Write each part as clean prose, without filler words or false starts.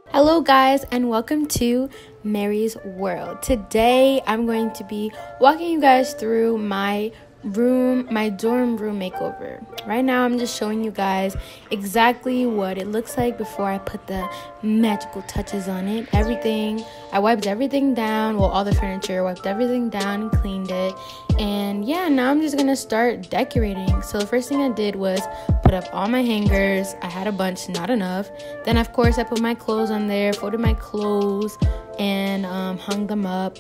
Hello guys, and welcome to Mary's World. Today I'm going to be walking you guys through my dorm room makeover. Right now I'm just showing you guys exactly what it looks like before I put the magical touches on it. I wiped everything down, well, all the furniture, wiped everything down and cleaned it. And yeah, now I'm just gonna start decorating. So the first thing I did was put up all my hangers. I had a bunch, not enough. Then of course I put my clothes on there, folded my clothes, and hung them up.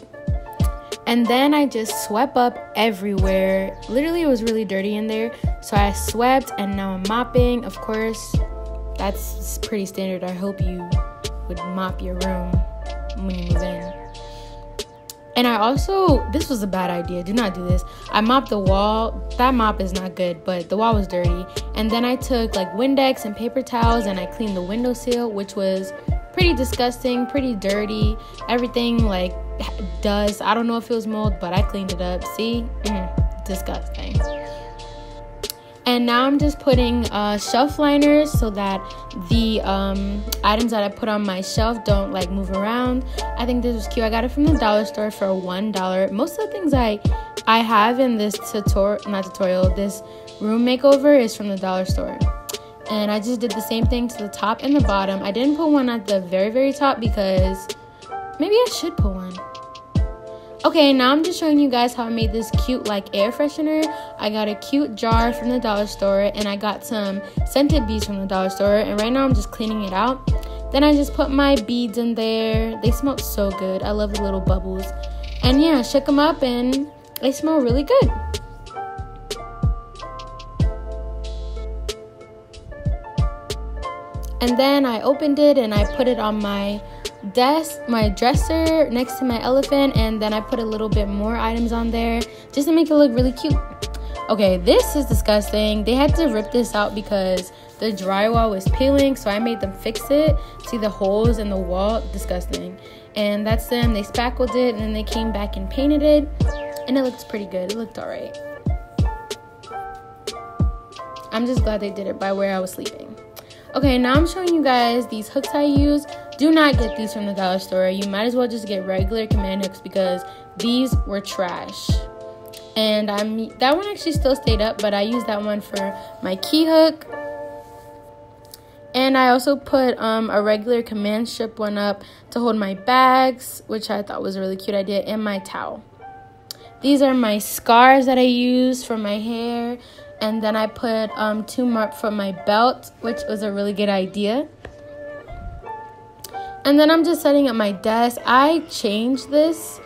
And then I just swept up everywhere. Literally, it was really dirty in there. So I swept, and now I'm mopping. Of course, that's pretty standard. I hope you would mop your room when you move in. And I also, this was a bad idea. Do not do this. I mopped the wall. That mop is not good, but the wall was dirty. And then I took like Windex and paper towels, and I cleaned the windowsill, which was pretty disgusting, pretty dirty. Everything like dust. I don't know if it was mold, but I cleaned it up. See? Disgusting. And now I'm just putting shelf liners so that the items that I put on my shelf don't like move around. I think this was cute. I got it from the dollar store for $1. Most of the things I have in this this room makeover is from the dollar store. And I just did the same thing to the top and the bottom. I didn't put one at the very, very top because maybe I should put one. Okay, now I'm just showing you guys how I made this cute like air freshener. I got a cute jar from the dollar store, and I got some scented beads from the dollar store, and right now I'm just cleaning it out. Then I just put my beads in there. They smell so good. I love the little bubbles. And yeah, I shook them up and they smell really good. And then I opened it and I put it on my desk, my dresser next to my elephant, and then I put a little bit more items on there just to make it look really cute. Okay, this is disgusting. They had to rip this out because the drywall was peeling, so I made them fix it. See the holes in the wall? Disgusting. And that's them. They spackled it, and then they came back and painted it, and it looks pretty good. It looked alright. I'm just glad they did it by where I was sleeping. Okay, now I'm showing you guys these hooks I use. Do not get these from the dollar store. You might as well just get regular command hooks because these were trash. And that one actually still stayed up, but I used that one for my key hook. And I also put a regular command strip one up to hold my bags, which I thought was a really cute idea, and my towel. These are my scarves that I use for my hair. And then I put 2 more up for my belt, which was a really good idea. And then I'm just setting up my desk. I changed this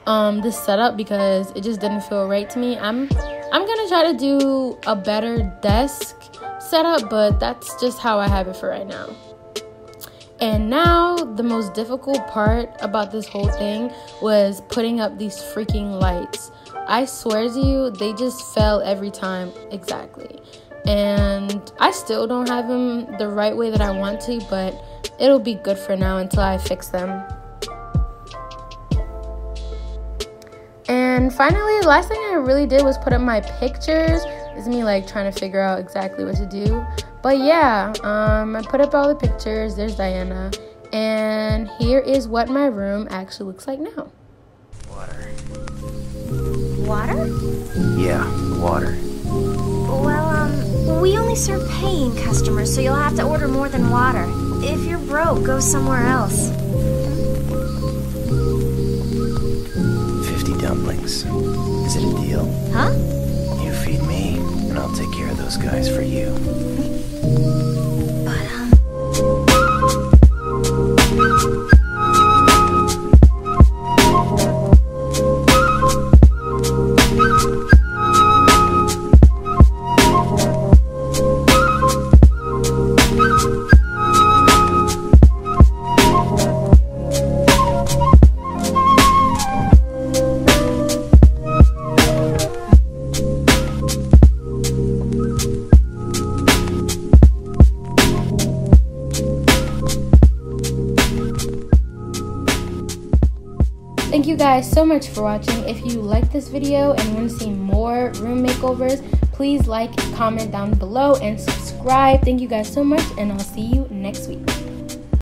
setup because it just didn't feel right to me. I'm gonna try to do a better desk setup, but that's just how I have it for right now. And now the most difficult part about this whole thing was putting up these freaking lights. I swear to you, they just fell every time exactly. And I still don't have them the right way that I want to, but it'll be good for now until I fix them. And finally, the last thing I really did was put up my pictures. This is me like trying to figure out exactly what to do. But yeah, I put up all the pictures. There's Diana. And here is what my room actually looks like now. Water? Yeah, water. Well, we only serve paying customers, so you'll have to order more than water. If you're broke, go somewhere else. 50 dumplings. Is it a deal? Huh? You feed me, and I'll take care of those guys for you. guys so much for watching. If you like this video and want to see more room makeovers, please like, comment down below, and subscribe. Thank you guys so much, and I'll see you next week.